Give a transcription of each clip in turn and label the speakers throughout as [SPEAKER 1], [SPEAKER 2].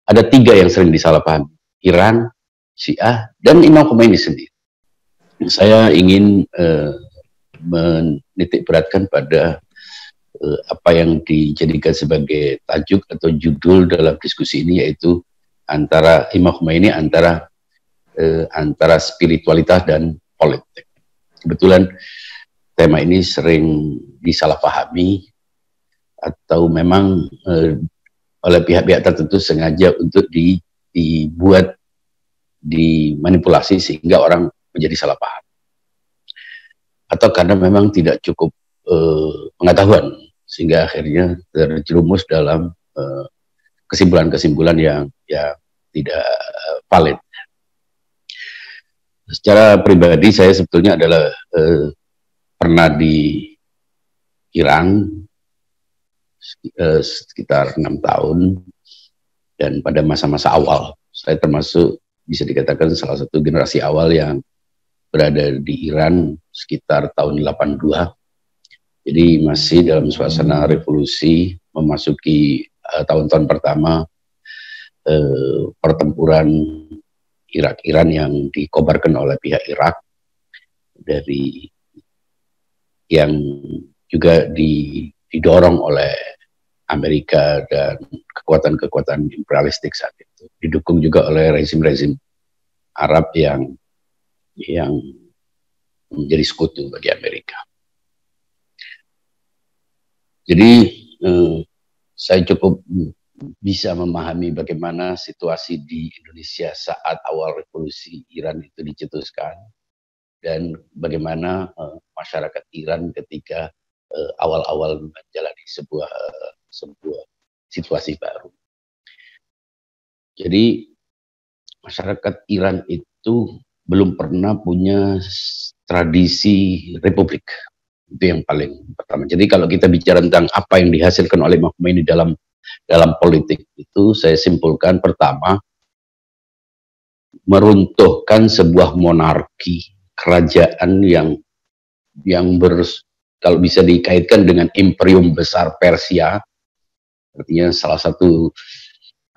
[SPEAKER 1] ada tiga yang sering disalahpahami: Iran, Syiah, dan Imam Khomeini sendiri. Saya ingin menitik beratkan pada apa yang dijadikan sebagai tajuk atau judul dalam diskusi ini, yaitu antara Imam Khomeini, antara spiritualitas dan politik. Kebetulan tema ini sering disalahpahami atau memang oleh pihak-pihak tertentu sengaja untuk dibuat, dimanipulasi sehingga orang menjadi salah paham, atau karena memang tidak cukup pengetahuan sehingga akhirnya terjerumus dalam kesimpulan-kesimpulan yang tidak valid. Secara pribadi saya sebetulnya adalah pernah di Iran sekitar 6 tahun, dan pada masa-masa awal saya termasuk bisa dikatakan salah satu generasi awal yang berada di Iran sekitar tahun 82. Jadi masih dalam suasana revolusi, memasuki tahun-tahun pertama pertempuran Irak-Iran yang dikobarkan oleh pihak Irak, dari yang juga didorong oleh Amerika dan kekuatan-kekuatan imperialistik saat itu, didukung juga oleh rezim-rezim Arab yang menjadi sekutu bagi Amerika. Jadi saya cukup bisa memahami bagaimana situasi di Indonesia saat awal revolusi Iran itu dicetuskan, dan bagaimana masyarakat Iran ketika awal-awal menjalani sebuah situasi baru. Jadi masyarakat Iran itu belum pernah punya tradisi republik. Itu yang paling pertama. Jadi kalau kita bicara tentang apa yang dihasilkan oleh Imam Khomeini dalam politik itu, saya simpulkan pertama, meruntuhkan sebuah monarki, kerajaan yang kalau bisa dikaitkan dengan imperium besar Persia, artinya salah satu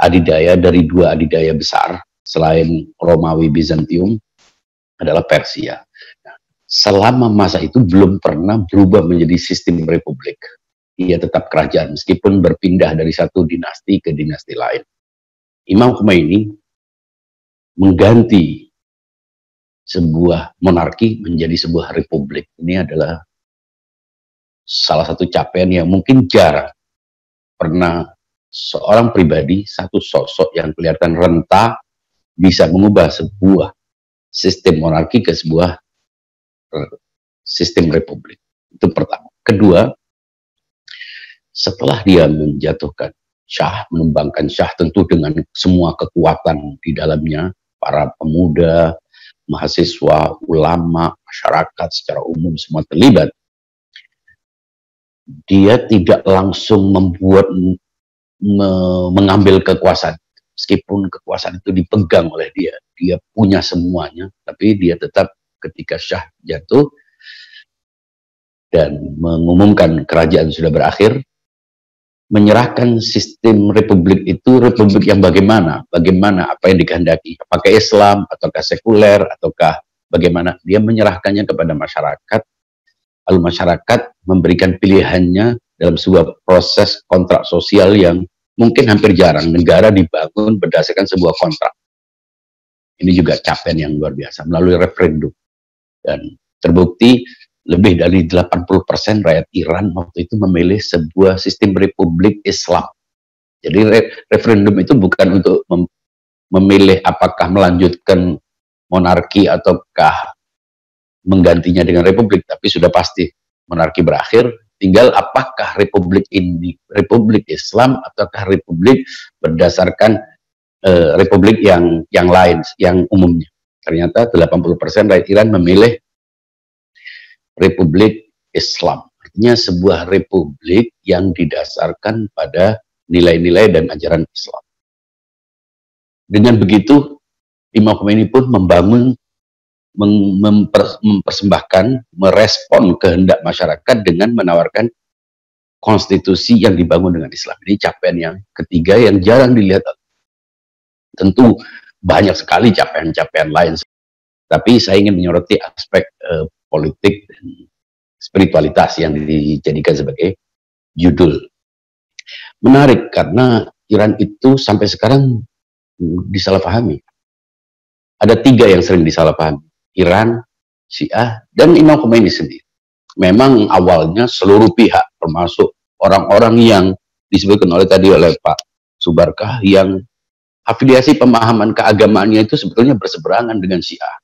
[SPEAKER 1] adidaya dari dua adidaya besar selain Romawi Bizantium adalah Persia. Nah, selama masa itu belum pernah berubah menjadi sistem republik. Ia tetap kerajaan meskipun berpindah dari satu dinasti ke dinasti lain. Imam Khomeini mengganti sebuah monarki menjadi sebuah republik. Ini adalah salah satu capaian yang mungkin jarang pernah seorang pribadi, satu sosok yang kelihatan renta bisa mengubah sebuah sistem monarki ke sebuah sistem republik. Itu pertama. Kedua, setelah dia menjatuhkan Syah, menumbangkan Syah, tentu dengan semua kekuatan di dalamnya, para pemuda, mahasiswa, ulama, masyarakat secara umum semua terlibat. Dia tidak langsung mengambil kekuasaan, meskipun kekuasaan itu dipegang oleh dia. Dia punya semuanya, tapi dia tetap ketika Syah jatuh dan mengumumkan kerajaan sudah berakhir, menyerahkan sistem republik itu, republik yang bagaimana apa yang dikehendaki, apakah Islam ataukah sekuler ataukah bagaimana. Dia menyerahkannya kepada masyarakat, lalu masyarakat memberikan pilihannya dalam sebuah proses kontrak sosial yang mungkin hampir jarang negara dibangun berdasarkan sebuah kontrak. Ini juga capaian yang luar biasa, melalui referendum, dan terbukti lebih dari 80% rakyat Iran waktu itu memilih sebuah sistem republik Islam. Jadi referendum itu bukan untuk memilih apakah melanjutkan monarki ataukah menggantinya dengan republik, tapi sudah pasti monarki berakhir, tinggal apakah republik ini republik Islam ataukah republik berdasarkan republik yang lain, yang umumnya. Ternyata 80% rakyat Iran memilih republik Islam, artinya sebuah republik yang didasarkan pada nilai-nilai dan ajaran Islam. Dengan begitu, Imam Khomeini pun mempersembahkan, merespon kehendak masyarakat dengan menawarkan konstitusi yang dibangun dengan Islam. Ini capaian yang ketiga yang jarang dilihat Tentu banyak sekali capaian-capaian lain, tapi saya ingin menyoroti aspek politik dan spiritualitas yang dijadikan sebagai judul. Menarik karena Iran itu sampai sekarang disalahpahami. Ada 3 yang sering disalahpahami: Iran, Syiah, dan Imam Khomeini sendiri. Memang awalnya seluruh pihak, termasuk orang-orang yang disebutkan tadi oleh Pak Subarkah, yang afiliasi pemahaman keagamaannya itu sebetulnya berseberangan dengan Syiah,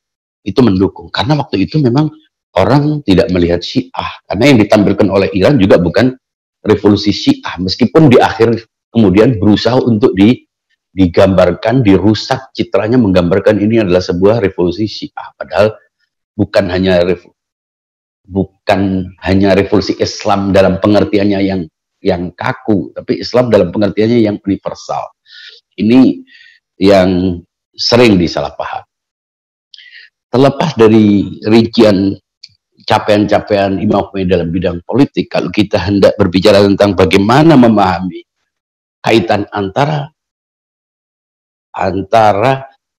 [SPEAKER 1] itu mendukung. Karena waktu itu memang orang tidak melihat Syiah, karena yang ditampilkan oleh Iran juga bukan revolusi Syiah, meskipun di akhir kemudian berusaha untuk digambarkan, dirusak citranya, menggambarkan ini adalah sebuah revolusi Syiah, padahal bukan hanya revolusi Islam dalam pengertiannya yang kaku, tapi Islam dalam pengertiannya yang universal. Ini yang sering disalahpaham. Terlepas dari rincian capaian-capaian Imam Khomeini dalam bidang politik, kalau kita hendak berbicara tentang bagaimana memahami kaitan antara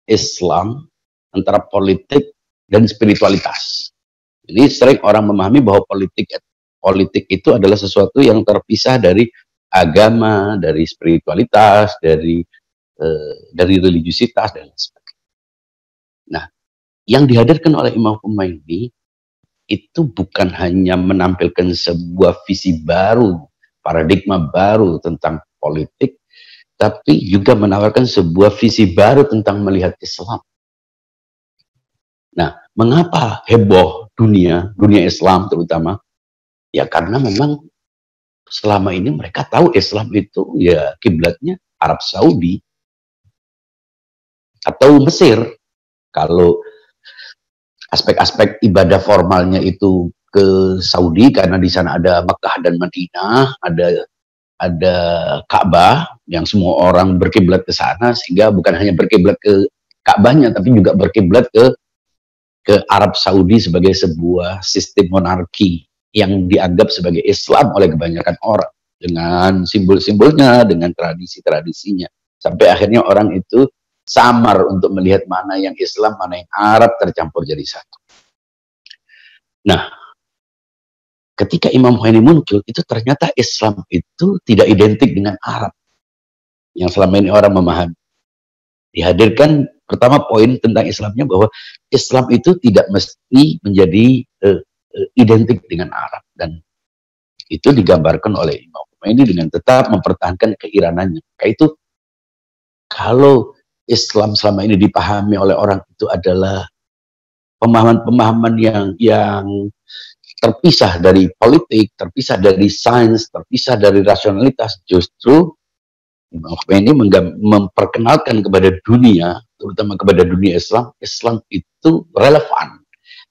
[SPEAKER 1] Islam, antara politik dan spiritualitas. Ini sering orang memahami bahwa politik itu adalah sesuatu yang terpisah dari agama, dari spiritualitas, dari religiusitas dan lain sebagainya. Nah, yang dihadirkan oleh Imam Khomeini itu bukan hanya menampilkan sebuah visi baru, paradigma baru tentang politik, tapi juga menawarkan sebuah visi baru tentang melihat Islam. Nah, mengapa heboh dunia Islam terutama? Ya karena memang selama ini mereka tahu Islam itu ya kiblatnya Arab Saudi atau Mesir. Kalau aspek-aspek ibadah formalnya itu ke Saudi karena di sana ada Mekah dan Madinah, ada Ka'bah yang semua orang berkiblat ke sana, sehingga bukan hanya berkiblat ke Ka'bahnya tapi juga berkiblat ke Arab Saudi sebagai sebuah sistem monarki yang dianggap sebagai Islam oleh kebanyakan orang, dengan simbol-simbolnya, dengan tradisi-tradisinya, sampai akhirnya orang itu samar untuk melihat mana yang Islam, mana yang Arab, tercampur jadi satu. Nah, ketika Imam Khomeini muncul, itu ternyata Islam itu tidak identik dengan Arab yang selama ini orang memahami. Dihadirkan pertama poin tentang Islamnya bahwa Islam itu tidak mesti menjadi identik dengan Arab, dan itu digambarkan oleh Imam Khomeini dengan tetap mempertahankan keiranannya. Kayak itu, kalau Islam selama ini dipahami oleh orang itu adalah pemahaman-pemahaman yang terpisah dari politik, terpisah dari sains, terpisah dari rasionalitas, justru Imam Khomeini memperkenalkan kepada dunia, terutama kepada dunia Islam, Islam itu relevan.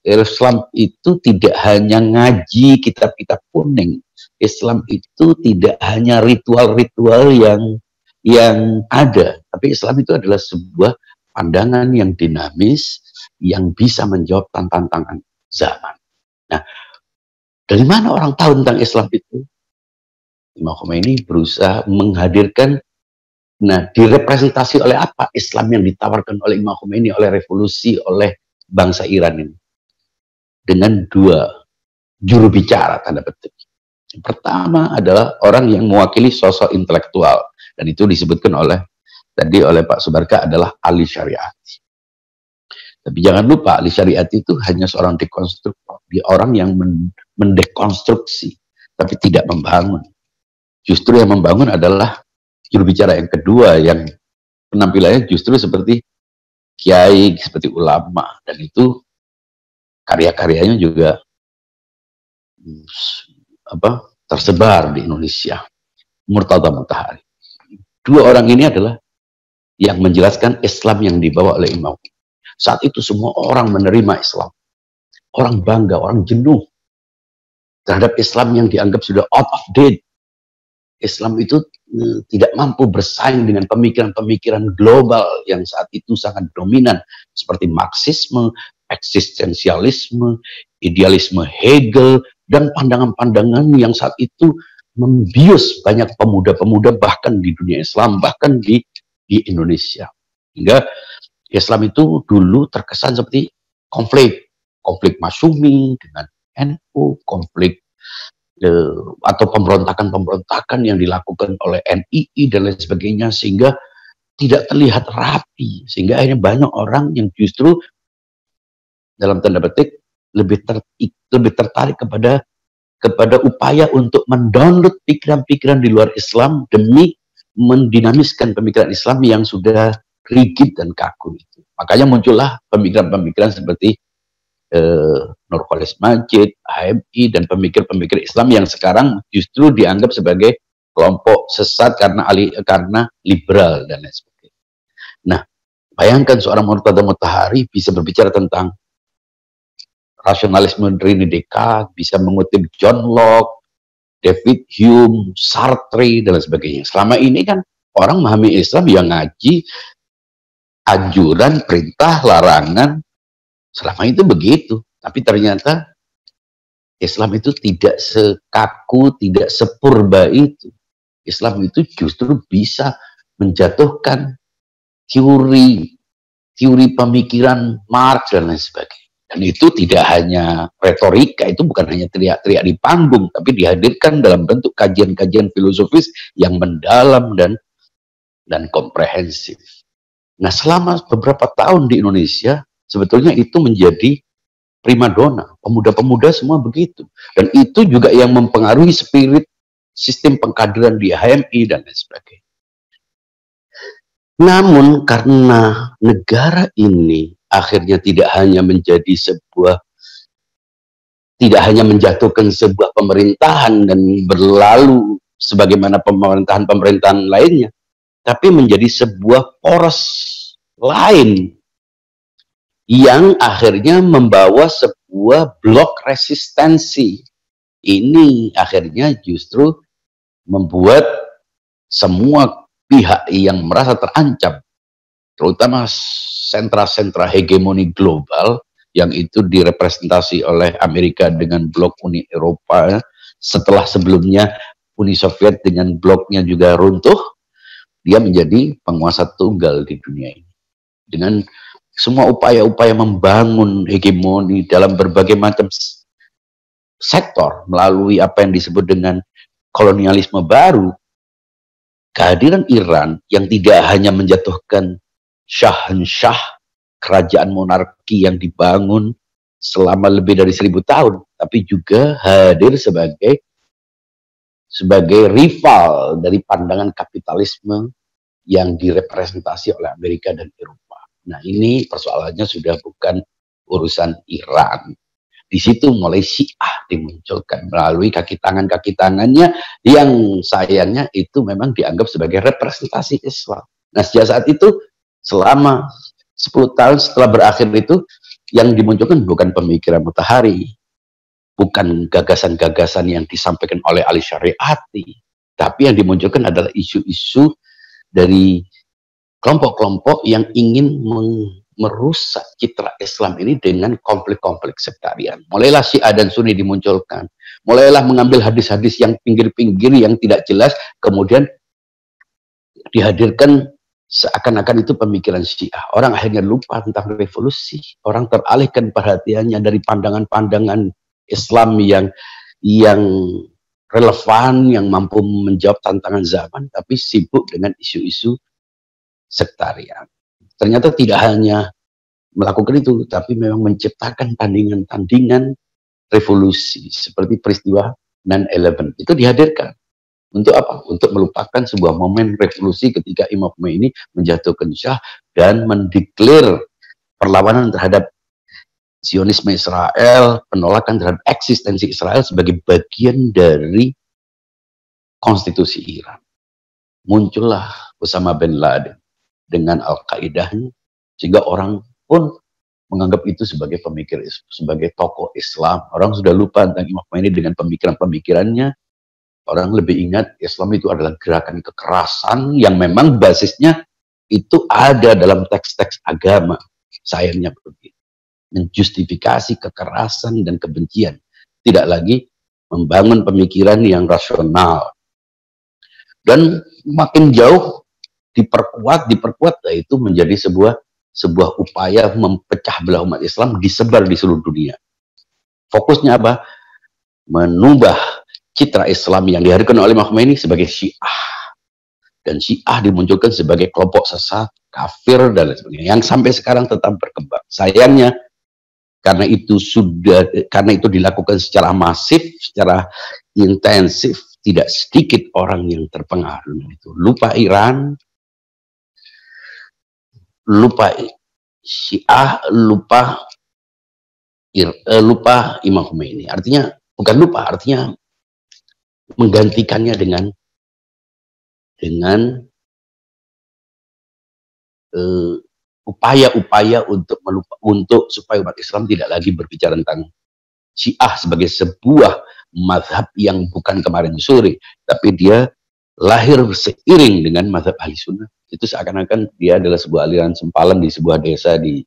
[SPEAKER 1] Islam itu tidak hanya ngaji kitab-kitab kuning. Islam itu tidak hanya ritual-ritual yang ada, tapi Islam itu adalah sebuah pandangan yang dinamis, yang bisa menjawab tantangan zaman. Nah, dari mana orang tahu tentang Islam itu? Imam Khomeini berusaha menghadirkan, nah, direpresentasi oleh apa Islam yang ditawarkan oleh Imam Khomeini, oleh revolusi, oleh bangsa Iran ini? Dengan 2 juru bicara, tanda petik. Yang pertama adalah orang yang mewakili sosok intelektual, dan itu disebutkan tadi oleh Pak Subarkah adalah Ali Syariati. Tapi jangan lupa, Ali Syariati itu hanya seorang dekonstruktor, dia orang yang mendekonstruksi, tapi tidak membangun. Justru yang membangun adalah juru bicara yang kedua, yang penampilannya justru seperti kiai, seperti ulama, dan itu karya-karyanya juga tersebar di Indonesia. Murtada Mutahari. 2 orang ini adalah yang menjelaskan Islam yang dibawa oleh Imam. Saat itu semua orang menerima Islam. Orang bangga, orang jenuh terhadap Islam yang dianggap sudah out of date. Islam itu tidak mampu bersaing dengan pemikiran-pemikiran global yang saat itu sangat dominan, seperti Marxisme, eksistensialisme, idealisme Hegel, dan pandangan-pandangan yang saat itu membius banyak pemuda-pemuda bahkan di dunia Islam, bahkan di Indonesia. Hingga Islam itu dulu terkesan seperti konflik Masyumi dengan NU, konflik atau pemberontakan-pemberontakan yang dilakukan oleh NII dan lain sebagainya, sehingga tidak terlihat rapi, sehingga akhirnya banyak orang yang justru dalam tanda petik lebih tertarik kepada upaya untuk mendownload pikiran-pikiran di luar Islam demi mendinamiskan pemikiran Islam yang sudah rigid dan kaku itu. Makanya muncullah pemikiran-pemikiran seperti Nurholis Majid, HMI, dan pemikir-pemikir Islam yang sekarang justru dianggap sebagai kelompok sesat karena liberal dan lain sebagainya. Nah, bayangkan seorang Murtada Mutahari bisa berbicara tentang rasionalisme René Descartes, bisa mengutip John Locke, David Hume, Sartre, dan lain sebagainya. Selama ini kan orang memahami Islam yang ngaji anjuran, perintah, larangan, selama itu begitu. Tapi ternyata Islam itu tidak sekaku, tidak sepurba itu. Islam itu justru bisa menjatuhkan teori pemikiran Marx dan lain sebagainya. Dan itu tidak hanya retorika, itu bukan hanya teriak-teriak di panggung, tapi dihadirkan dalam bentuk kajian-kajian filosofis yang mendalam dan komprehensif. Nah, selama beberapa tahun di Indonesia, sebetulnya itu menjadi primadona. Pemuda-pemuda semua begitu. Dan itu juga yang mempengaruhi spirit sistem pengkaderan di HMI dan lain sebagainya. Namun karena negara ini akhirnya tidak hanya menjatuhkan sebuah pemerintahan dan berlalu sebagaimana pemerintahan-pemerintahan lainnya, tapi menjadi sebuah poros lain yang akhirnya membawa sebuah blok resistensi. Ini akhirnya justru membuat semua pihak yang merasa terancam, terutama sentra-sentra hegemoni global yang itu direpresentasi oleh Amerika dengan blok Uni Eropa, setelah sebelumnya Uni Soviet dengan bloknya juga runtuh, dia menjadi penguasa tunggal di dunia ini. Dengan semua upaya-upaya membangun hegemoni dalam berbagai macam sektor melalui apa yang disebut dengan kolonialisme baru, kehadiran Iran yang tidak hanya menjatuhkan Syahansyah, kerajaan monarki yang dibangun selama lebih dari 1000 tahun, tapi juga hadir sebagai rival dari pandangan kapitalisme yang direpresentasi oleh Amerika dan Eropa. Nah, ini persoalannya sudah bukan urusan Iran. Di situ mulai Syiah dimunculkan melalui kaki tangannya yang sayangnya itu memang dianggap sebagai representasi Islam. Nah, sejak saat itu selama 10 tahun setelah berakhir itu yang dimunculkan bukan pemikiran Mutahari, bukan gagasan-gagasan yang disampaikan oleh Ali Syariati, tapi yang dimunculkan adalah isu-isu dari kelompok-kelompok yang ingin merusak citra Islam ini dengan konflik-konflik sektarian. Mulailah Syiah dan Sunni dimunculkan. Mulailah mengambil hadis-hadis yang pinggir-pinggir yang tidak jelas, kemudian dihadirkan seakan-akan itu pemikiran Syiah. Orang akhirnya lupa tentang revolusi. Orang teralihkan perhatiannya dari pandangan-pandangan Islam yang relevan, yang mampu menjawab tantangan zaman, tapi sibuk dengan isu-isu sektarian. Ternyata tidak hanya melakukan itu, tapi memang menciptakan tandingan-tandingan revolusi seperti peristiwa 9/11. Itu dihadirkan untuk apa? Untuk melupakan sebuah momen revolusi ketika Imam Khomeini menjatuhkan Syah dan mendeklar perlawanan terhadap Zionisme Israel, penolakan terhadap eksistensi Israel sebagai bagian dari konstitusi Iran. Muncullah Osama bin Laden dengan Al-Qaedahnya, sehingga orang pun menganggap itu sebagai pemikir, sebagai tokoh Islam. Orang sudah lupa tentang Imam Khomeini dengan pemikiran-pemikirannya. Orang lebih ingat Islam itu adalah gerakan kekerasan yang memang basisnya itu ada dalam teks-teks agama. Sayangnya begitu. Menjustifikasi kekerasan dan kebencian. Tidak lagi membangun pemikiran yang rasional. Dan makin jauh diperkuat, itu menjadi sebuah upaya memecah belah umat Islam disebar di seluruh dunia. Fokusnya apa? Menubah citra Islam yang dihadirkan oleh Imam Khomeini sebagai Syiah, dan Syiah dimunculkan sebagai kelompok sesat, kafir dan lain sebagainya, yang sampai sekarang tetap berkembang. Sayangnya karena itu dilakukan secara masif, secara intensif, tidak sedikit orang yang terpengaruh itu. Lupa Iran, lupa Syiah, lupa Imam Khomeini. Artinya bukan lupa, artinya menggantikannya dengan upaya-upaya untuk supaya umat Islam tidak lagi berbicara tentang Syiah sebagai sebuah mazhab yang bukan kemarin sore, tapi dia lahir seiring dengan mazhab ahli sunnah. Itu seakan-akan dia adalah sebuah aliran sempalan di sebuah desa di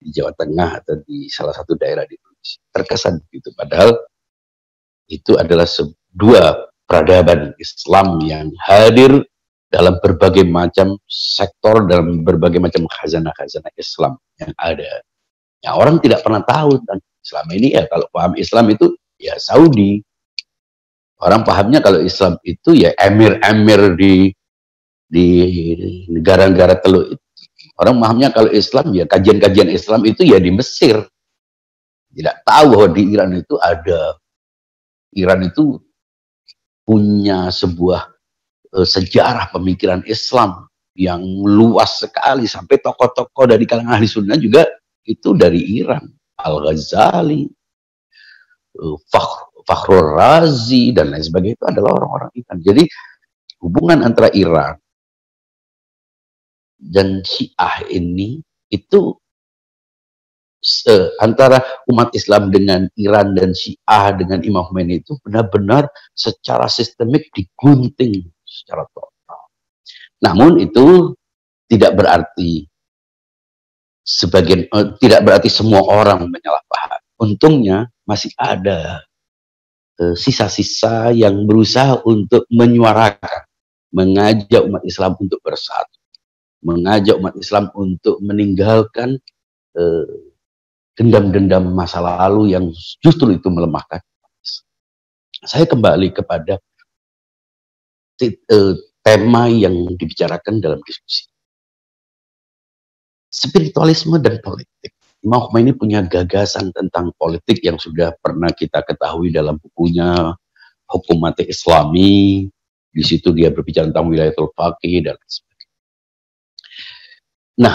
[SPEAKER 1] Jawa Tengah atau di salah satu daerah di Indonesia. Terkesan begitu, padahal itu adalah sebuah peradaban Islam yang hadir dalam berbagai macam sektor, dalam berbagai macam khazanah-khazanah Islam yang ada. Yang orang tidak pernah tahu tentang Islam ini, ya kalau paham Islam itu ya Saudi. Orang pahamnya kalau Islam itu ya emir-emir di negara-negara Teluk itu. Orang pahamnya kalau Islam ya kajian-kajian Islam itu ya di Mesir. Tidak tahu bahwa di Iran itu punya sebuah sejarah pemikiran Islam yang luas sekali, sampai tokoh-tokoh dari kalangan ahli sunnah juga itu dari Iran. Al-Ghazali, Fakhrul Razi dan lain sebagainya itu adalah orang-orang Iran. Jadi hubungan antara Iran dan Syiah ini itu antara umat Islam dengan Iran dan Syiah dengan Imam Khomeini itu benar-benar secara sistemik digunting secara total. Namun itu tidak berarti tidak berarti semua orang menyalahpahami. Untungnya masih ada sisa-sisa yang berusaha untuk menyuarakan, mengajak umat Islam untuk bersatu, mengajak umat Islam untuk meninggalkan dendam-dendam masa lalu yang justru itu melemahkan. Saya kembali kepada tema yang dibicarakan dalam diskusi. Spiritualisme dan politik. Imam Khomeini punya gagasan tentang politik yang sudah pernah kita ketahui dalam bukunya Hukumat Islami. Di situ dia berbicara tentang wilayatul faqih dan sebagainya. Nah,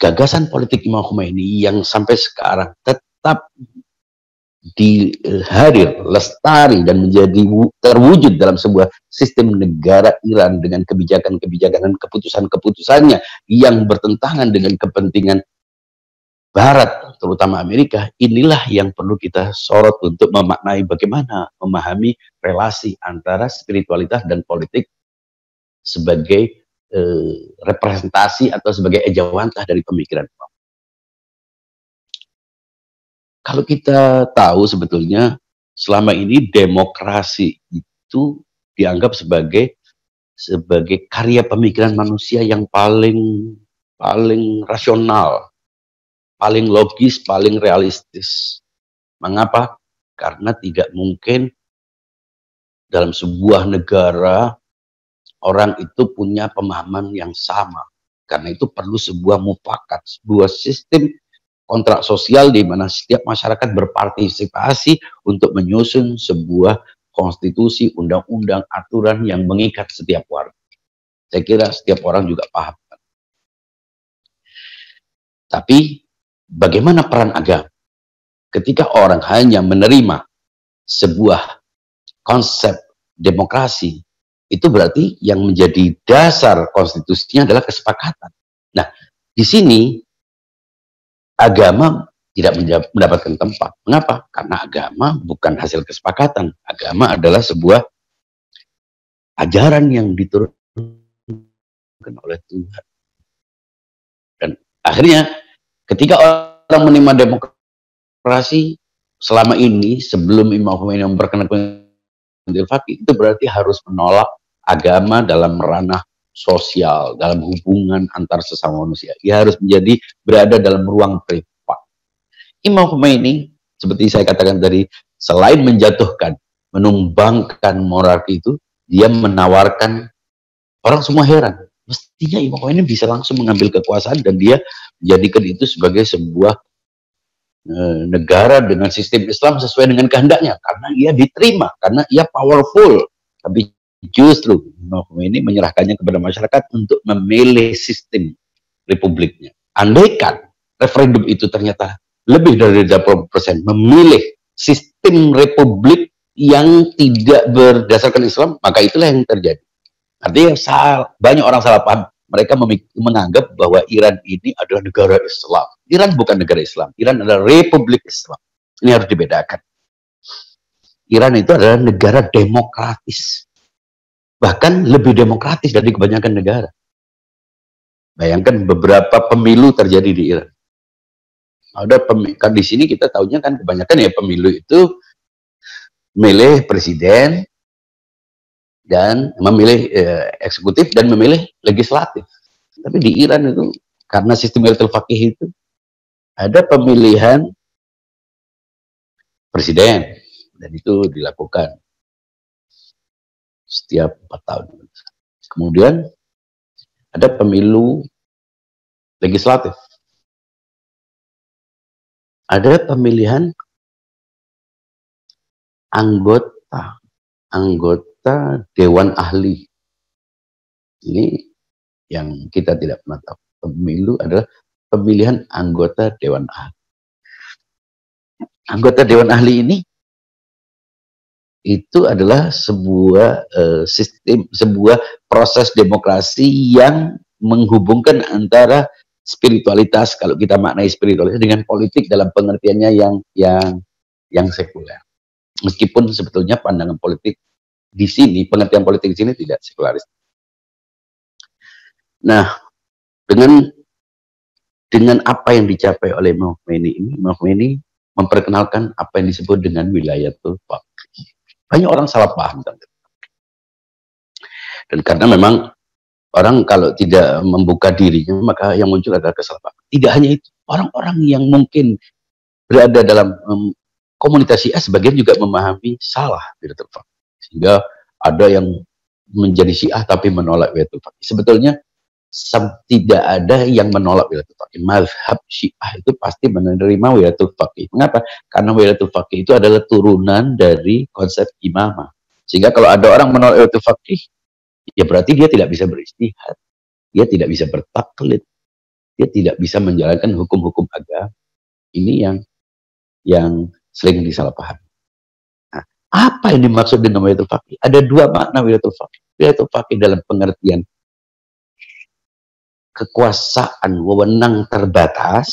[SPEAKER 1] gagasan politik Imam Khomeini yang sampai sekarang tetap hadir, lestari dan menjadi terwujud dalam sebuah sistem negara Iran dengan kebijakan-kebijakan dan keputusan-keputusannya yang bertentangan dengan kepentingan Barat, terutama Amerika. Inilah yang perlu kita sorot untuk memaknai bagaimana memahami relasi antara spiritualitas dan politik sebagai representasi atau sebagai ejawantah dari pemikiran. Kalau kita tahu sebetulnya selama ini demokrasi itu dianggap sebagai karya pemikiran manusia yang paling rasional, paling logis, paling realistis. Mengapa? Karena tidak mungkin dalam sebuah negara orang itu punya pemahaman yang sama. Karena itu perlu sebuah mufakat, sebuah sistem kontrak sosial di mana setiap masyarakat berpartisipasi untuk menyusun sebuah konstitusi, undang-undang, aturan yang mengikat setiap warga. Saya kira setiap orang juga paham. Tapi bagaimana peran agama? Ketika orang hanya menerima sebuah konsep demokrasi, itu berarti yang menjadi dasar konstitusinya adalah kesepakatan. Nah, di sini agama tidak mendapatkan tempat. Mengapa? Karena agama bukan hasil kesepakatan. Agama adalah sebuah ajaran yang diturunkan oleh Tuhan. Dan akhirnya ketika orang menerima demokrasi selama ini, sebelum Imam Khomeini memperkenalkan faqih, itu berarti harus menolak agama dalam ranah sosial, dalam hubungan antar sesama manusia. Ia harus menjadi berada dalam ruang privat. Imam Khomeini, seperti saya katakan tadi, selain menjatuhkan, menumbangkan monarki itu, dia menawarkan, orang semua heran, mestinya Imam Khomeini bisa langsung mengambil kekuasaan dan dia menjadikan itu sebagai sebuah negara dengan sistem Islam sesuai dengan kehendaknya, karena ia diterima, karena ia powerful. Tapi justru Imam Khomeini menyerahkannya kepada masyarakat untuk memilih sistem republiknya. Andaikan referendum itu ternyata lebih dari 80% memilih sistem republik yang tidak berdasarkan Islam, maka itulah yang terjadi. Artinya banyak orang salah paham. Mereka menganggap bahwa Iran ini adalah negara Islam. Iran bukan negara Islam. Iran adalah Republik Islam. Ini harus dibedakan. Iran itu adalah negara demokratis. Bahkan lebih demokratis dari kebanyakan negara. Bayangkan beberapa pemilu terjadi di Iran. Kan di sini kita tahunya kan kebanyakan ya pemilu itu memilih presiden, dan memilih eksekutif dan memilih legislatif. Tapi di Iran itu karena sistem wilayatul faqih itu ada pemilihan presiden dan itu dilakukan setiap 4 tahun. Kemudian ada pemilu legislatif. Ada pemilihan anggota Dewan Ahli. Ini yang kita tidak pernah tahu. Pemilu adalah pemilihan anggota Dewan Ahli. Anggota Dewan Ahli ini itu adalah sebuah sistem, sebuah proses demokrasi yang menghubungkan antara spiritualitas, kalau kita maknai spiritualitas, dengan politik dalam pengertiannya yang sekuler. Meskipun sebetulnya pandangan politik di sini, pengertian politik di sini tidak sekularis. Nah, dengan apa yang dicapai oleh Imam Khomeini ini, Imam Khomeini memperkenalkan apa yang disebut dengan wilayatul faqih. Banyak orang salah paham. Dan karena memang orang kalau tidak membuka dirinya, maka yang muncul adalah kesalahpahaman. Tidak hanya itu, orang-orang yang mungkin berada dalam komunitas Syiah sebagian juga memahami salah wilayatul faqih. Sehingga ada yang menjadi Syiah tapi menolak wilayatul faqih. Sebetulnya tidak ada yang menolak wilayatul faqih. Mazhab Syiah itu pasti menerima wilayatul faqih. Mengapa? Karena wilayatul faqih itu adalah turunan dari konsep imamah. Sehingga kalau ada orang menolak wilayatul faqih, ya berarti dia tidak bisa beristihad, dia tidak bisa bertaklid, dia tidak bisa menjalankan hukum-hukum agama. Ini yang sering disalahpahami. Nah, apa yang dimaksud dengan wilayatul faqih? Ada dua makna wilayatul faqih. Wilayatul faqih dalam pengertian kekuasaan wewenang terbatas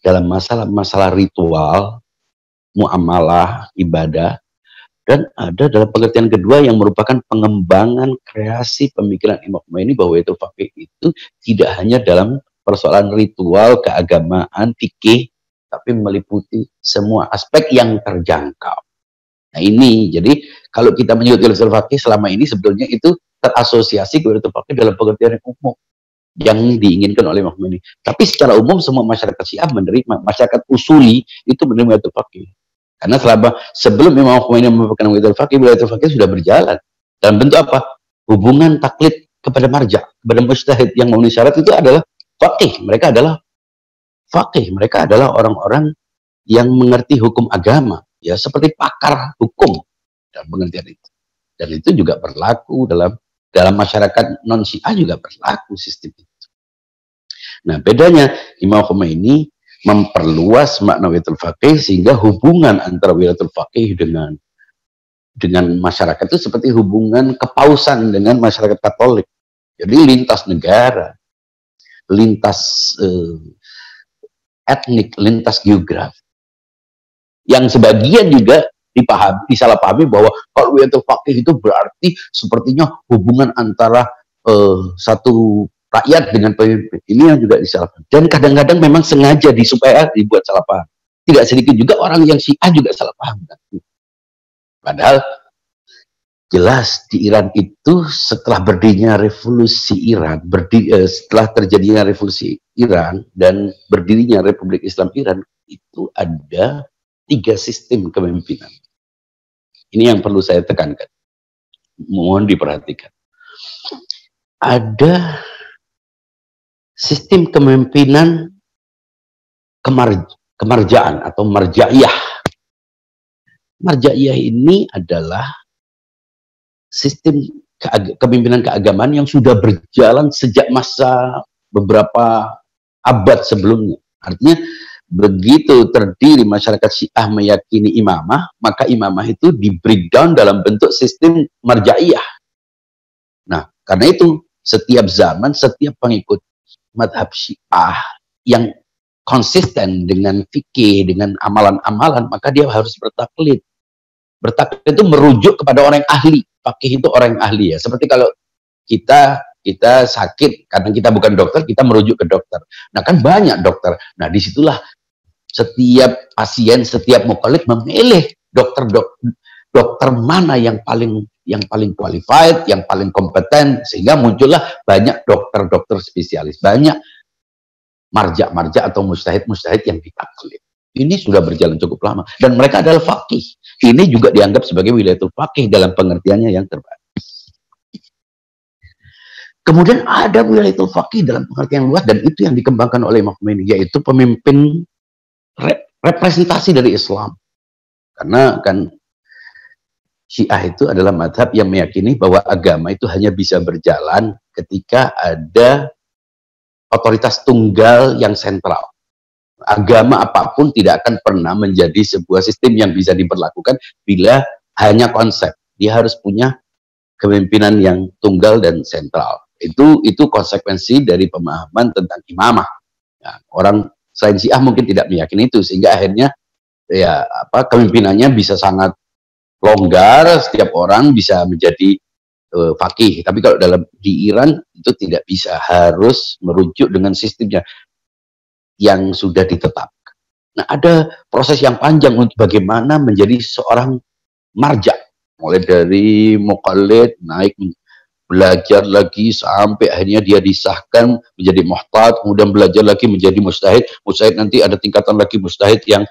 [SPEAKER 1] dalam masalah-masalah ritual, muamalah, ibadah, dan ada dalam pengertian kedua yang merupakan pengembangan kreasi pemikiran Imam Khomeini bahwa wilayatul faqih itu tidak hanya dalam persoalan ritual, keagamaan, fikih, tapi meliputi semua aspek yang terjangkau. Nah ini, jadi kalau kita menyebut wilayatul faqih selama ini sebetulnya itu terasosiasi ke wilayatul faqih dalam pengertian yang umum yang diinginkan oleh Imam Khomeini. Tapi secara umum semua masyarakat Syiah menerima, masyarakat usuli itu menerima wilayatul faqih. Karena sebelum Imam Khomeini memperkenalkan wilayatul faqih sudah berjalan. Dalam bentuk apa? Hubungan taklid kepada marja, kepada mujtahid yang memenuhi syarat itu adalah faqih. Mereka adalah faqih, mereka adalah orang-orang yang mengerti hukum agama, ya seperti pakar hukum dalam pengertian itu. Dan itu juga berlaku dalam masyarakat non Syiah juga berlaku sistem itu. Nah, bedanya Imam Khomeini memperluas makna wilayatul faqih sehingga hubungan antara wilayatul faqih dengan masyarakat itu seperti hubungan kepausan dengan masyarakat Katolik. Jadi lintas negara, lintas etnik, lintas geografi. Yang sebagian juga disalahpahami bahwa kalau wilayatul faqih itu berarti sepertinya hubungan antara satu rakyat dengan pemimpin. Ini yang juga disalahpahami. Dan kadang-kadang memang sengaja supaya dibuat salah paham. Tidak sedikit juga orang yang Syiah juga salah paham. Padahal Jelas di Iran itu setelah berdirinya revolusi Iran, setelah terjadinya revolusi Iran dan berdirinya Republik Islam Iran, itu ada 3 sistem kepemimpinan. Ini yang perlu saya tekankan. Mohon diperhatikan. Ada sistem kepemimpinan kemarjaan atau marjaiyah. Marjaiyah ini adalah sistem kepemimpinan keagamaan yang sudah berjalan sejak masa beberapa abad sebelumnya. Artinya begitu terdiri masyarakat Syiah meyakini imamah, maka imamah itu di breakdown dalam bentuk sistem marjaiyah. Nah, karena itu setiap zaman, setiap pengikut madhab Syiah yang konsisten dengan fikih, dengan amalan-amalan, maka dia harus bertaklid. Bertaklid itu merujuk kepada orang yang ahli. Fakih itu orang yang ahli ya. Seperti kalau kita sakit karena kita bukan dokter, kita merujuk ke dokter. Nah kan banyak dokter. Nah disitulah setiap pasien, setiap mukallid memilih dokter mana yang paling qualified, yang paling kompeten, sehingga muncullah banyak dokter-dokter spesialis, banyak marja atau mujtahid yang ditaklid. Ini sudah berjalan cukup lama dan mereka adalah faqih. Ini juga dianggap sebagai wilayatul faqih dalam pengertiannya yang terbatas. Kemudian ada wilayatul faqih dalam pengertian luas dan itu yang dikembangkan oleh Imam Khomeini, yaitu pemimpin representasi dari Islam. Karena kan Syiah itu adalah madhab yang meyakini bahwa agama itu hanya bisa berjalan ketika ada otoritas tunggal yang sentral. Agama apapun tidak akan pernah menjadi sebuah sistem yang bisa diberlakukan bila hanya konsep. Dia harus punya kepemimpinan yang tunggal dan sentral. Itu konsekuensi dari pemahaman tentang imamah. Ya, orang selain Syiah mungkin tidak meyakini itu, sehingga akhirnya ya kepemimpinannya bisa sangat longgar, setiap orang bisa menjadi faqih. Tapi kalau di Iran itu tidak bisa, harus merujuk dengan sistemnya yang sudah ditetapkan. Nah, ada proses yang panjang untuk bagaimana menjadi seorang marja, mulai dari muqallid, naik belajar lagi sampai akhirnya dia disahkan menjadi muhtad, kemudian belajar lagi menjadi mujtahid. Mujtahid nanti ada tingkatan lagi mujtahid yang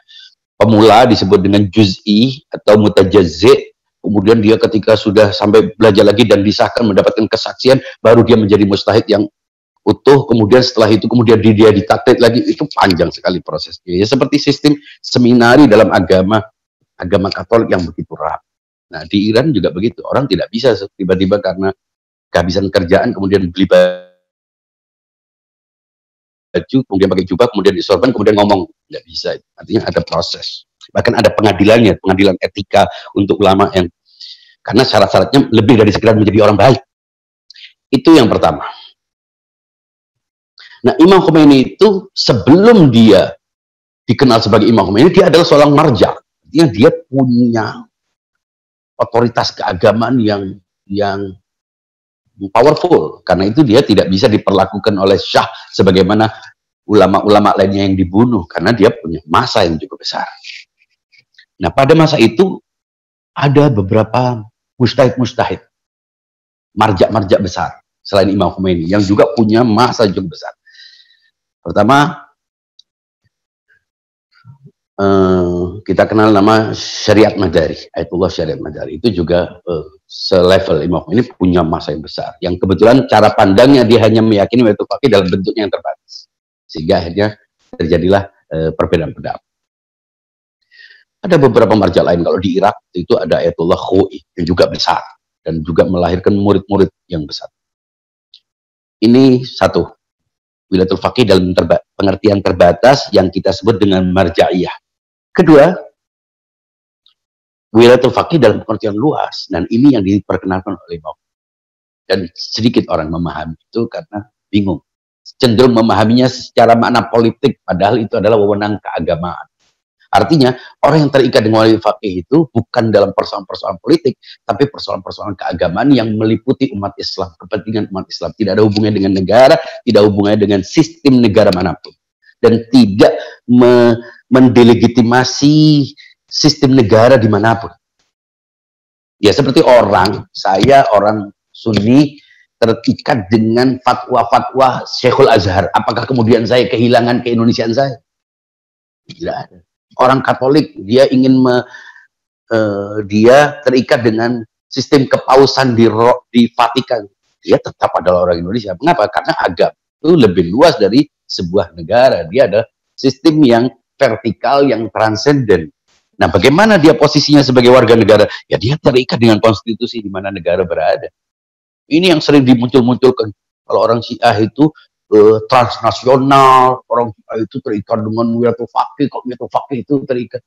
[SPEAKER 1] pemula disebut dengan juz'i atau mutajazzi. Kemudian dia ketika sudah sampai belajar lagi dan disahkan mendapatkan kesaksian, baru dia menjadi mujtahid yang utuh. Kemudian setelah itu kemudian dia ditaklid lagi. Itu panjang sekali prosesnya ya, seperti sistem seminari dalam agama Katolik yang begitu rapi. Nah di Iran juga begitu, orang tidak bisa tiba-tiba karena kehabisan kerjaan kemudian beli baju, kemudian pakai jubah, kemudian disorban, kemudian ngomong. Nggak bisa, artinya ada proses, bahkan ada pengadilan etika untuk ulama yang karena syarat-syaratnya lebih dari sekedar menjadi orang baik. Itu yang pertama. Nah, Imam Khomeini itu sebelum dia dikenal sebagai Imam Khomeini, dia adalah seorang marja. Artinya dia punya otoritas keagamaan yang powerful. Karena itu dia tidak bisa diperlakukan oleh Syah sebagaimana ulama-ulama lainnya yang dibunuh, karena dia punya masa yang cukup besar. Nah, pada masa itu ada beberapa mujtahid, marja besar selain Imam Khomeini yang juga punya masa yang cukup besar. Pertama, kita kenal nama Syariat Madari, Ayatullah Syariat Madari. Itu juga selevel Imam Khomeini, punya masa yang besar. Yang kebetulan cara pandangnya dia hanya meyakini wilayatul faqih dalam bentuknya yang terbatas. Sehingga akhirnya terjadilah perbedaan pendapat. Ada beberapa marja lain. Kalau di Irak itu ada Ayatullah Kho'i yang juga besar dan juga melahirkan murid-murid yang besar. Ini satu, wilayatul faqih dalam pengertian terbatas yang kita sebut dengan marja'iyah. Kedua, wilayatul faqih dalam pengertian luas, dan ini yang diperkenalkan oleh Imam. Dan sedikit orang memahami itu karena bingung, cenderung memahaminya secara makna politik, padahal itu adalah wewenang keagamaan. Artinya, orang yang terikat dengan wilayatul faqih itu bukan dalam persoalan-persoalan politik, tapi persoalan-persoalan keagamaan yang meliputi umat Islam, kepentingan umat Islam. Tidak ada hubungannya dengan negara, tidak hubungannya dengan sistem negara manapun. Dan tidak mendelegitimasi sistem negara dimanapun. Ya seperti saya orang Sunni terikat dengan fatwa-fatwa Syekhul Azhar. Apakah kemudian saya kehilangan keindonesiaan saya? Tidak ada. Orang Katolik dia ingin dia terikat dengan sistem kepausan di Vatikan. Dia tetap adalah orang Indonesia. Mengapa? Karena agama itu lebih luas dari sebuah negara. Dia ada sistem yang vertikal, yang transenden. Nah, bagaimana dia posisinya sebagai warga negara? Ya, dia terikat dengan konstitusi di mana negara berada. Ini yang sering dimuncul-munculkan. Kalau orang Syiah itu transnasional, orang Syiah itu terikat dengan Wilayatul Faqih, kok Wilayatul Faqih itu terikat.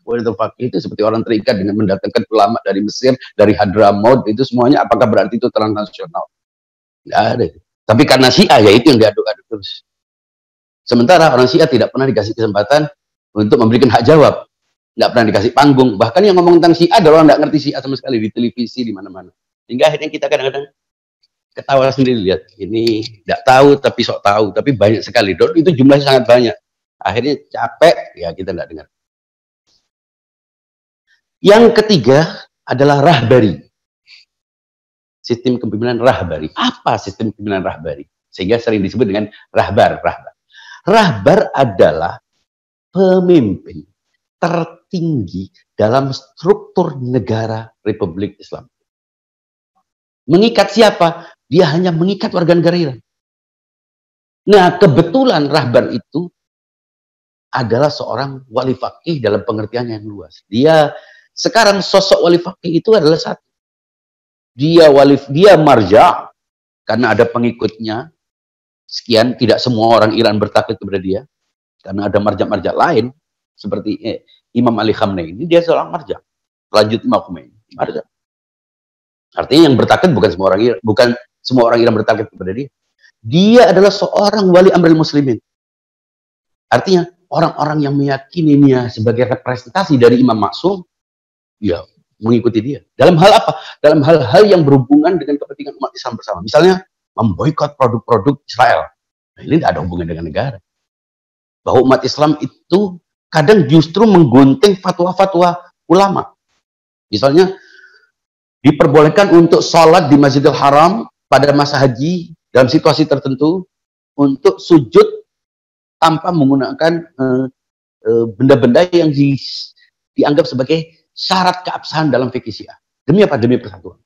[SPEAKER 1] Wilayatul Faqih itu seperti orang terikat dengan mendatangkan ulama dari Mesir, dari Hadramaut, itu semuanya apakah berarti itu transnasional? Tidak ada. Tapi karena Syiah, ya itu yang diaduk-aduk terus. Sementara orang Syiah tidak pernah dikasih kesempatan untuk memberikan hak jawab. Nggak pernah dikasih panggung. Bahkan yang ngomong tentang Syiah adalah orang nggak ngerti Syiah sama sekali di televisi, di mana-mana. Hingga akhirnya kita kadang-kadang ketawa sendiri, lihat. Ini nggak tahu tapi sok tahu. Tapi banyak sekali. Itu jumlahnya sangat banyak. Akhirnya capek, ya kita nggak dengar. Yang ketiga adalah rahbari. Sistem kepemimpinan rahbari. Apa sistem kepemimpinan rahbari? Sehingga sering disebut dengan rahbar. Rahbar adalah pemimpin tertinggi dalam struktur negara Republik Islam. Mengikat siapa? Dia hanya mengikat warga negara Iran. Nah, kebetulan rahbar itu adalah seorang wali faqih dalam pengertian yang luas. Dia sekarang sosok wali faqih itu adalah satu. Dia marja karena ada pengikutnya sekian, tidak semua orang Iran bertaklid kepada dia. Karena ada marja-marja lain seperti Imam Ali Khamenei ini, dia seorang marja. Lanjut Imam Khomeini, marja. Artinya yang bertaklid bukan semua orang Iran bertaklid kepada dia. Dia adalah seorang wali amril muslimin. Artinya orang-orang yang meyakininya sebagai representasi dari Imam Maksum, ya mengikuti dia. Dalam hal apa? Dalam hal-hal yang berhubungan dengan kepentingan umat Islam bersama. Misalnya memboikot produk-produk Israel. Nah, ini tidak ada hubungan dengan negara. Bahwa umat Islam itu kadang justru menggunting fatwa-fatwa ulama. Misalnya diperbolehkan untuk sholat di Masjidil Haram pada masa haji dalam situasi tertentu untuk sujud tanpa menggunakan benda-benda yang dianggap sebagai syarat keabsahan dalam fikih Syiah. Demi apa? Demi persatuan.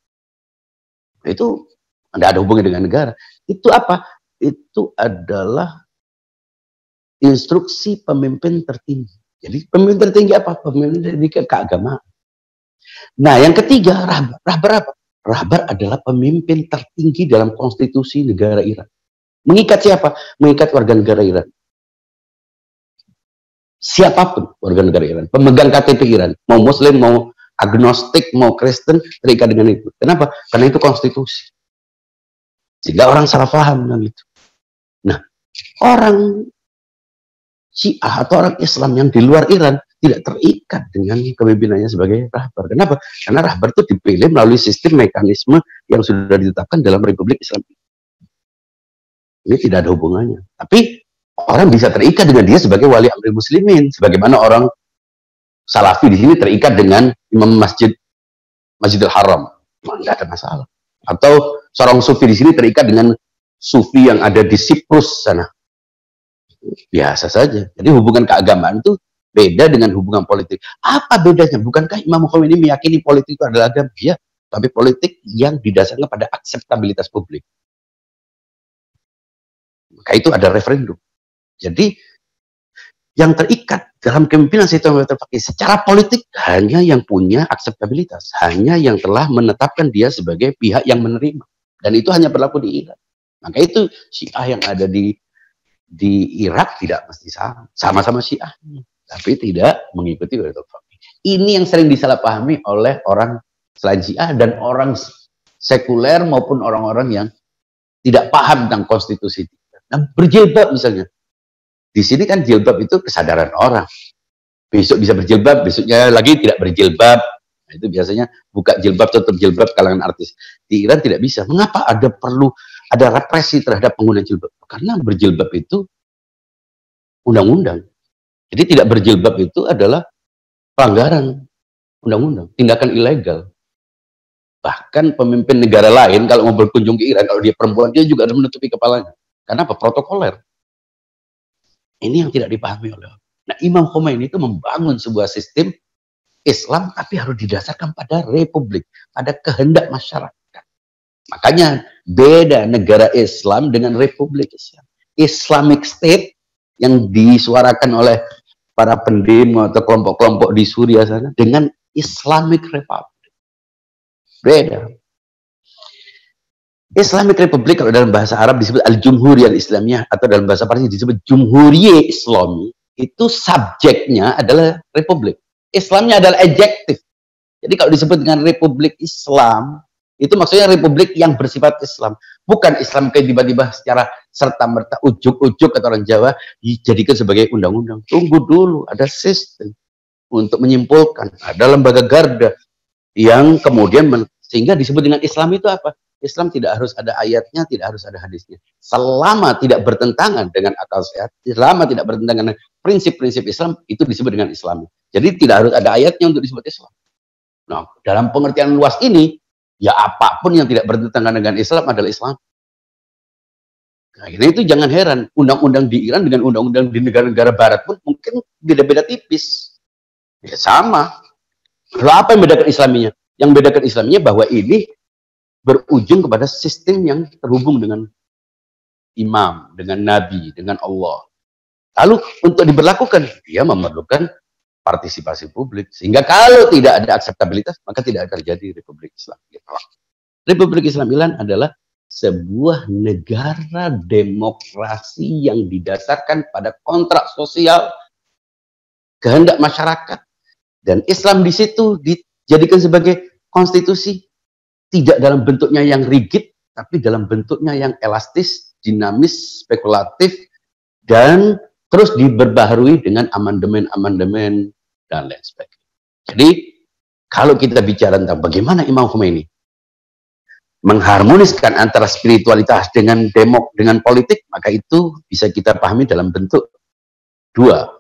[SPEAKER 1] Nah, itu tidak ada hubungan dengan negara. Itu apa? Itu adalah instruksi pemimpin tertinggi. Jadi pemimpin tertinggi apa? Pemimpin tertinggi keagamaan. Nah, yang ketiga, rahbar apa? Rahbar adalah pemimpin tertinggi dalam konstitusi negara Iran. Mengikat siapa? Mengikat warga negara Iran. Siapapun warga negara Iran, pemegang KTP Iran, mau Muslim, mau agnostik, mau Kristen, terikat dengan itu. Kenapa? Karena itu konstitusi. Sehingga orang salah paham dengan itu. Nah, orang Syiah atau orang Islam yang di luar Iran tidak terikat dengan kepemimpinannya sebagai rahbar. Kenapa? Karena rahbar itu dipilih melalui sistem mekanisme yang sudah ditetapkan dalam Republik Islam. Ini tidak ada hubungannya. Tapi orang bisa terikat dengan dia sebagai wali amril muslimin. Sebagaimana orang Salafi di sini terikat dengan imam Masjidil Haram. Tidak ada masalah. Atau seorang Sufi di sini terikat dengan Sufi yang ada di Siprus sana. Biasa saja. Jadi hubungan keagamaan itu beda dengan hubungan politik. Apa bedanya? Bukankah Imam Khomeini meyakini politik itu adalah agama? Ya, tapi politik yang didasarkan pada akseptabilitas publik. Maka itu ada referendum. Jadi yang terikat dalam kepemimpinan sistem faqih secara politik hanya yang punya akseptabilitas, hanya yang telah menetapkan dia sebagai pihak yang menerima. Dan itu hanya berlaku di Iran. Maka itu Syiah yang ada di Irak tidak mesti sama-sama Syiah, tapi tidak mengikuti Wilayatul Faqih. Ini yang sering disalahpahami oleh orang selain Syiah dan orang sekuler maupun orang-orang yang tidak paham tentang konstitusi. Nah, berjilbab misalnya. Di sini kan jilbab itu kesadaran orang. Besok bisa berjilbab, besoknya lagi tidak berjilbab. Nah, itu biasanya buka jilbab, tutup jilbab kalangan artis. Di Iran tidak bisa. Mengapa perlu ada represi terhadap pengguna jilbab? Karena berjilbab itu undang-undang. Jadi tidak berjilbab itu adalah pelanggaran undang-undang, tindakan ilegal. Bahkan pemimpin negara lain kalau mau berkunjung ke Iran, kalau dia perempuan, dia juga harus menutupi kepalanya. Karena apa? Protokoler. Ini yang tidak dipahami oleh orang. Nah, Imam Khomeini itu membangun sebuah sistem Islam, tapi harus didasarkan pada republik, pada kehendak masyarakat. Makanya beda negara Islam dengan republik Islam. Islamic State yang disuarakan oleh para pendemo atau kelompok-kelompok di Suriah sana dengan Islamic Republic. Beda. Islamic Republic kalau dalam bahasa Arab disebut Al-Jumhuriyah Islamiyah, atau dalam bahasa Parsi disebut Jumhuriyah Islami. Itu subjeknya adalah republik. Islamnya adalah adjektif. Jadi kalau disebut dengan Republik Islam, itu maksudnya republik yang bersifat Islam. Bukan Islam kayak tiba-tiba secara serta-merta ujuk-ujuk kata orang Jawa dijadikan sebagai undang-undang. Tunggu dulu, ada sistem untuk menyimpulkan. Ada lembaga garda yang kemudian sehingga disebut dengan Islam itu apa? Islam tidak harus ada ayatnya, tidak harus ada hadisnya. Selama tidak bertentangan dengan akal sehat, selama tidak bertentangan dengan prinsip-prinsip Islam, itu disebut dengan Islam. Jadi tidak harus ada ayatnya untuk disebut Islam. Nah, dalam pengertian luas ini, ya apapun yang tidak bertentangan dengan Islam adalah Islam. Nah, itu jangan heran, undang-undang di Iran dengan undang-undang di negara-negara Barat pun mungkin beda-beda tipis. Ya sama. Lalu apa yang membedakan Islaminya? Yang membedakan Islaminya bahwa ini berujung kepada sistem yang terhubung dengan imam, dengan nabi, dengan Allah. Lalu untuk diberlakukan, dia memerlukan partisipasi publik. Sehingga kalau tidak ada akseptabilitas, maka tidak akan terjadi Republik Islam. Republik Islam Iran adalah sebuah negara demokrasi yang didasarkan pada kontrak sosial, kehendak masyarakat. Dan Islam di situ dijadikan sebagai konstitusi. Tidak dalam bentuknya yang rigid, tapi dalam bentuknya yang elastis, dinamis, spekulatif, dan terus diperbaharui dengan amandemen-amandemen dan lain sebagainya. Jadi, kalau kita bicara tentang bagaimana Imam Khomeini mengharmoniskan antara spiritualitas dengan dengan politik, maka itu bisa kita pahami dalam bentuk dua.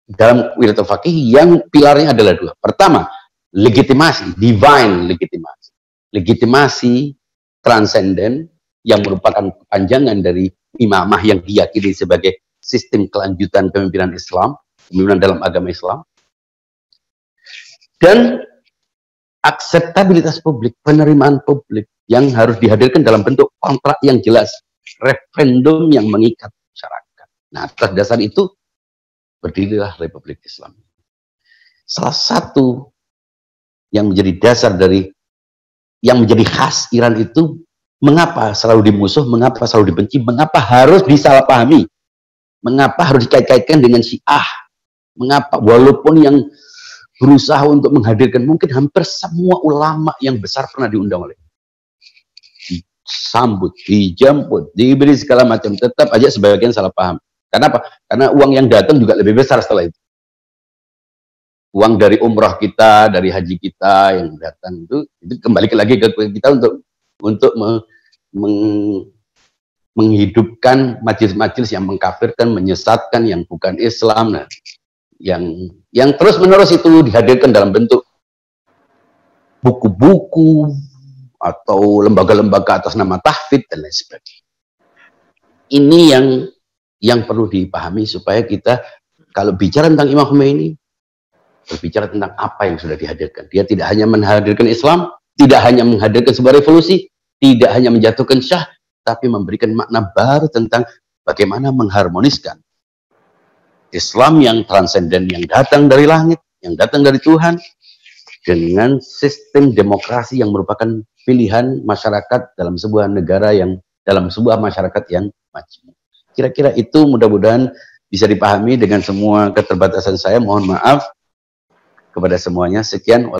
[SPEAKER 1] Dalam Wilayatul Faqih yang pilarnya adalah dua. Pertama, legitimasi, divine legitimasi. Legitimasi transenden yang merupakan kepanjangan dari imamah yang diyakini sebagai sistem kelanjutan kepemimpinan Islam, kepemimpinan dalam agama Islam. Dan akseptabilitas publik, penerimaan publik yang harus dihadirkan dalam bentuk kontrak yang jelas, referendum yang mengikat masyarakat. Nah, atas dasar itu berdirilah Republik Islam. Salah satu yang menjadi dasar dari yang menjadi khas Iran itu, mengapa selalu dimusuh, mengapa selalu dibenci, mengapa harus disalahpahami, mengapa harus dikait-kaitkan dengan Syiah, mengapa walaupun yang berusaha untuk menghadirkan, mungkin hampir semua ulama yang besar pernah diundang oleh, disambut, dijemput, diberi segala macam, tetap aja sebagian salah paham. Karena apa? Karena uang yang datang juga lebih besar setelah itu. Uang dari umrah kita, dari haji kita yang datang itu kembali lagi ke kita untuk menghidupkan majelis-majelis yang mengkafirkan, menyesatkan, yang bukan Islam, nah, yang terus-menerus itu dihadirkan dalam bentuk buku-buku atau lembaga-lembaga atas nama tahfidz dan lain sebagainya. Ini yang perlu dipahami supaya kita kalau bicara tentang Imam Khomeini, berbicara tentang apa yang sudah dihadirkan. Dia tidak hanya menghadirkan Islam, tidak hanya menghadirkan sebuah revolusi, tidak hanya menjatuhkan Syah, tapi memberikan makna baru tentang bagaimana mengharmoniskan Islam yang transenden, yang datang dari langit, yang datang dari Tuhan, dengan sistem demokrasi yang merupakan pilihan masyarakat dalam sebuah negara yang, dalam sebuah masyarakat yang majmuk. Kira-kira itu mudah-mudahan bisa dipahami dengan semua keterbatasan saya. Mohon maaf kepada semuanya. Sekian.